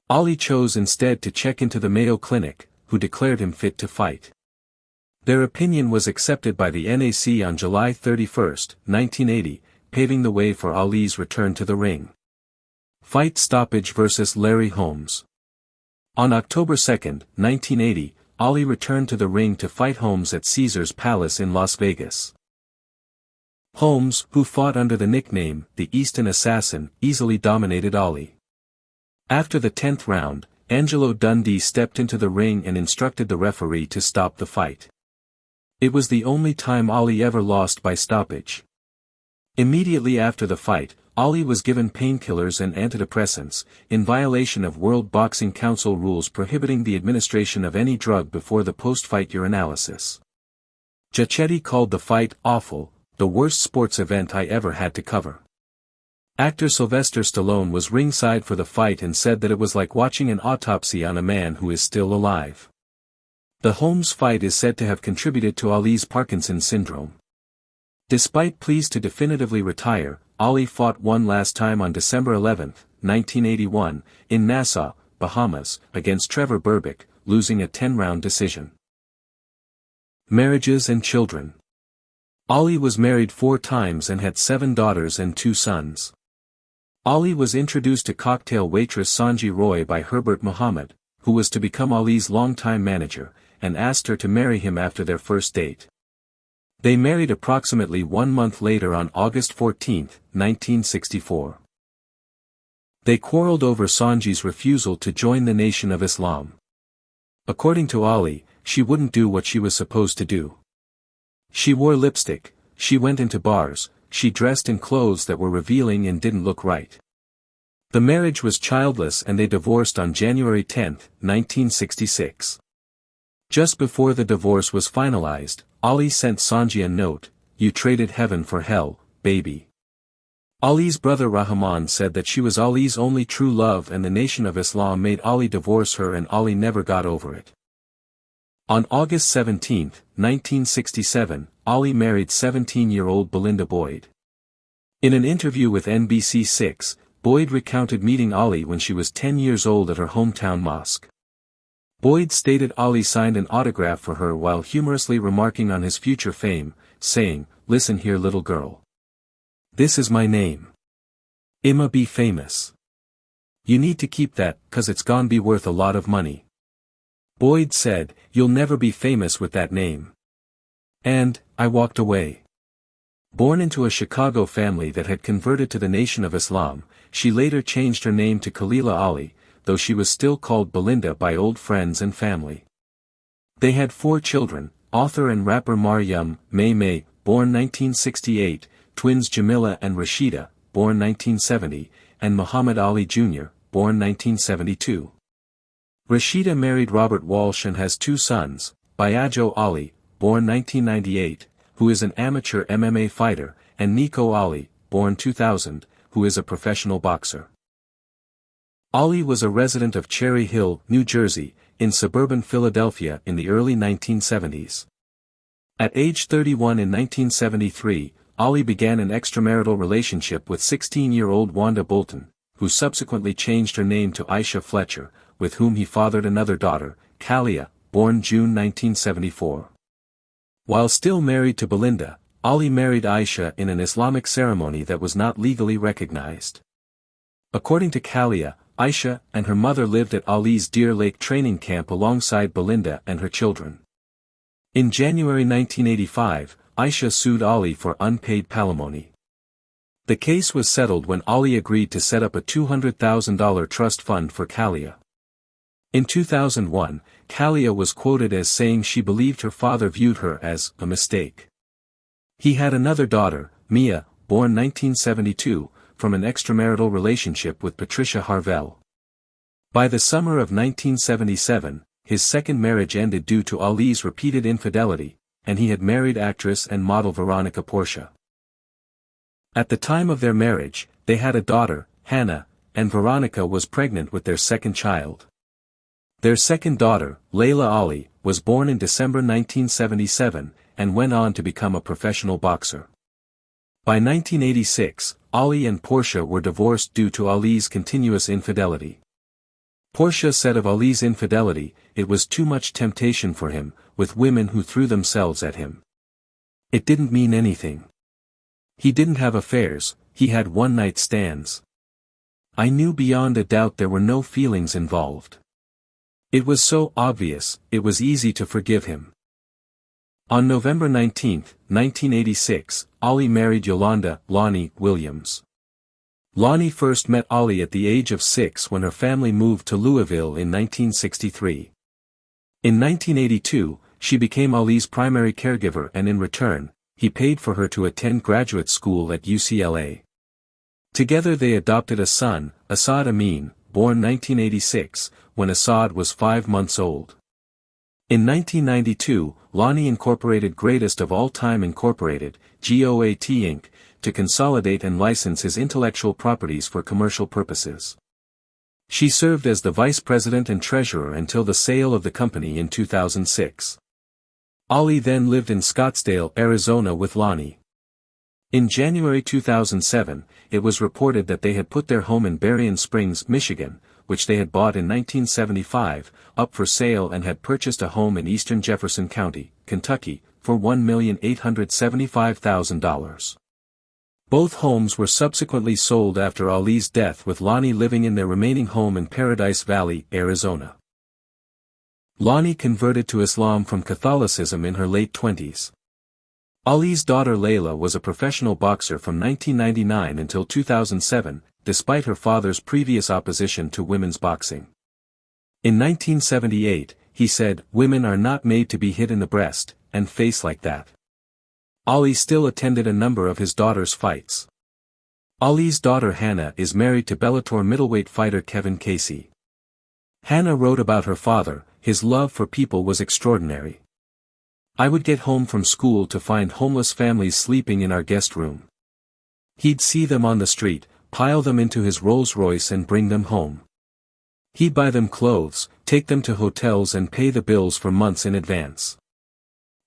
Ali chose instead to check into the Mayo Clinic, who declared him fit to fight. Their opinion was accepted by the NAC on July 31, 1980, paving the way for Ali's return to the ring. Fight stoppage versus Larry Holmes. On October 2, 1980, Ali returned to the ring to fight Holmes at Caesars Palace in Las Vegas. Holmes, who fought under the nickname, the Easton Assassin, easily dominated Ali. After the 10th round, Angelo Dundee stepped into the ring and instructed the referee to stop the fight. It was the only time Ali ever lost by stoppage. Immediately after the fight, Ali was given painkillers and antidepressants, in violation of World Boxing Council rules prohibiting the administration of any drug before the post-fight urinalysis. Giachetti called the fight awful, the worst sports event I ever had to cover. Actor Sylvester Stallone was ringside for the fight and said that it was like watching an autopsy on a man who is still alive. The Holmes fight is said to have contributed to Ali's Parkinson's syndrome. Despite pleas to definitively retire, Ali fought one last time on December 11, 1981, in Nassau, Bahamas, against Trevor Berbick, losing a 10-round decision. Marriages and children. Ali was married 4 times and had 7 daughters and 2 sons. Ali was introduced to cocktail waitress Sanji Roy by Herbert Muhammad, who was to become Ali's longtime manager, and asked her to marry him after their first date. They married approximately 1 month later on August 14, 1964. They quarreled over Sanji's refusal to join the Nation of Islam. According to Ali, she wouldn't do what she was supposed to do. She wore lipstick, she went into bars, she dressed in clothes that were revealing and didn't look right. The marriage was childless and they divorced on January 10, 1966. Just before the divorce was finalized, Ali sent Sanjay a note, "You traded heaven for hell, baby." Ali's brother Rahman said that she was Ali's only true love and the Nation of Islam made Ali divorce her and Ali never got over it. On August 17, 1967, Ali married 17-year-old Belinda Boyd. In an interview with NBC6, Boyd recounted meeting Ali when she was 10 years old at her hometown mosque. Boyd stated Ali signed an autograph for her while humorously remarking on his future fame, saying, "Listen here little girl. This is my name. I'ma be famous. You need to keep that, 'cause it's gon' be worth a lot of money." Boyd said, "You'll never be famous with that name." And, I walked away. Born into a Chicago family that had converted to the Nation of Islam, she later changed her name to Khalila Ali, though she was still called Belinda by old friends and family. They had 4 children, author and rapper Maryam, May, born 1968, twins Jamila and Rashida, born 1970, and Muhammad Ali Jr., born 1972. Rashida married Robert Walsh and has 2 sons, Biagio Ali, born 1998, who is an amateur MMA fighter, and Nico Ali, born 2000, who is a professional boxer. Ali was a resident of Cherry Hill, New Jersey, in suburban Philadelphia in the early 1970s. At age 31 in 1973, Ali began an extramarital relationship with 16-year-old Wanda Bolton, who subsequently changed her name to Aisha Fletcher, with whom he fathered another daughter, Kalia, born June 1974. While still married to Belinda, Ali married Aisha in an Islamic ceremony that was not legally recognized. According to Kalia, Aisha and her mother lived at Ali's Deer Lake training camp alongside Belinda and her children. In January 1985, Aisha sued Ali for unpaid palimony. The case was settled when Ali agreed to set up a $200,000 trust fund for Kalia. In 2001, Kalia was quoted as saying she believed her father viewed her as a mistake. He had another daughter, Mia, born 1972, from an extramarital relationship with Patricia Harvell. By the summer of 1977, his second marriage ended due to Ali's repeated infidelity, and he had married actress and model Veronica Portia. At the time of their marriage, they had a daughter, Hannah, and Veronica was pregnant with their second child. Their second daughter, Layla Ali, was born in December 1977, and went on to become a professional boxer. By 1986, Ali and Portia were divorced due to Ali's continuous infidelity. Portia said of Ali's infidelity, "It was too much temptation for him, with women who threw themselves at him. It didn't mean anything. He didn't have affairs, he had one-night stands. I knew beyond a doubt there were no feelings involved. It was so obvious, it was easy to forgive him." On November 19, 1986, Ali married Yolanda Lonnie Williams. Lonnie first met Ali at the age of 6 when her family moved to Louisville in 1963. In 1982, she became Ali's primary caregiver and in return, he paid for her to attend graduate school at UCLA. Together they adopted a son, Asad Amin, born 1986, when Asad was 5 months old. In 1992, Lonnie incorporated Greatest of All Time Incorporated, GOAT Inc., to consolidate and license his intellectual properties for commercial purposes. She served as the vice president and treasurer until the sale of the company in 2006. Ali then lived in Scottsdale, Arizona with Lonnie. In January 2007, it was reported that they had put their home in Berrien Springs, Michigan, which they had bought in 1975, up for sale and had purchased a home in eastern Jefferson County, Kentucky, for $1,875,000. Both homes were subsequently sold after Ali's death, with Lonnie living in their remaining home in Paradise Valley, Arizona. Lonnie converted to Islam from Catholicism in her late 20s. Ali's daughter Layla was a professional boxer from 1999 until 2007, despite her father's previous opposition to women's boxing. In 1978, he said, "Women are not made to be hit in the breast and face like that." Ali still attended a number of his daughter's fights. Ali's daughter Hannah is married to Bellator middleweight fighter Kevin Casey. Hannah wrote about her father, his love for people was extraordinary. I would get home from school to find homeless families sleeping in our guest room. He'd see them on the street, pile them into his Rolls-Royce and bring them home. He'd buy them clothes, take them to hotels and pay the bills for months in advance.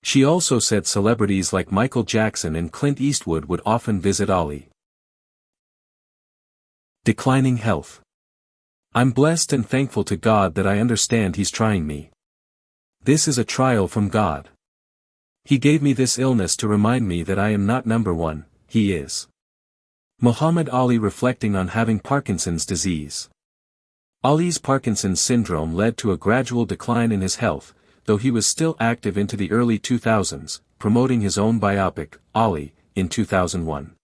She also said celebrities like Michael Jackson and Clint Eastwood would often visit Ali. Declining health. I'm blessed and thankful to God that I understand He's trying me. This is a trial from God. He gave me this illness to remind me that I am not number one, He is. Muhammad Ali reflecting on having Parkinson's disease. Ali's Parkinson's syndrome led to a gradual decline in his health, though he was still active into the early 2000s, promoting his own biopic, Ali, in 2001.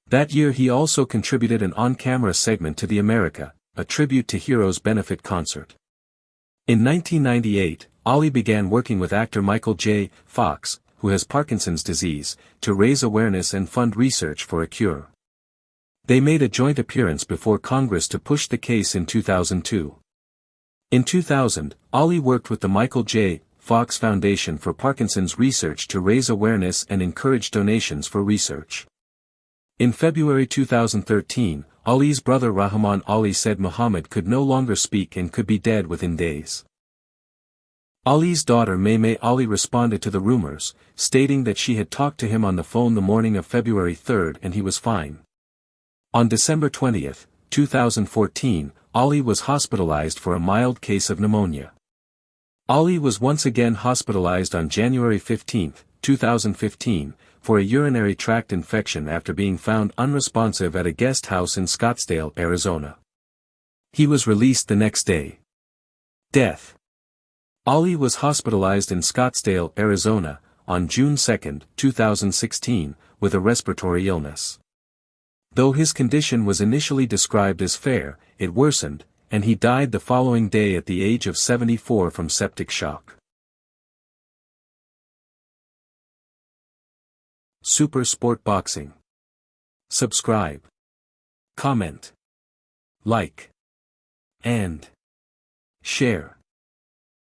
That year he also contributed an on-camera segment to The America, a tribute to Heroes benefit concert. In 1998, Ali began working with actor Michael J. Fox, who has Parkinson's disease, to raise awareness and fund research for a cure. They made a joint appearance before Congress to push the case in 2002. In 2000, Ali worked with the Michael J. Fox Foundation for Parkinson's Research to raise awareness and encourage donations for research. In February 2013, Ali's brother Rahman Ali said Muhammad could no longer speak and could be dead within days. Ali's daughter May Ali responded to the rumors, stating that she had talked to him on the phone the morning of February 3 and he was fine. On December 20, 2014, Ali was hospitalized for a mild case of pneumonia. Ali was once again hospitalized on January 15, 2015, for a urinary tract infection after being found unresponsive at a guest house in Scottsdale, Arizona. He was released the next day. Death. Ali was hospitalized in Scottsdale, Arizona, on June 2, 2016, with a respiratory illness. Though his condition was initially described as fair, it worsened, and he died the following day at the age of 74 from septic shock. Super Sport Boxing. Subscribe, comment, like, and share.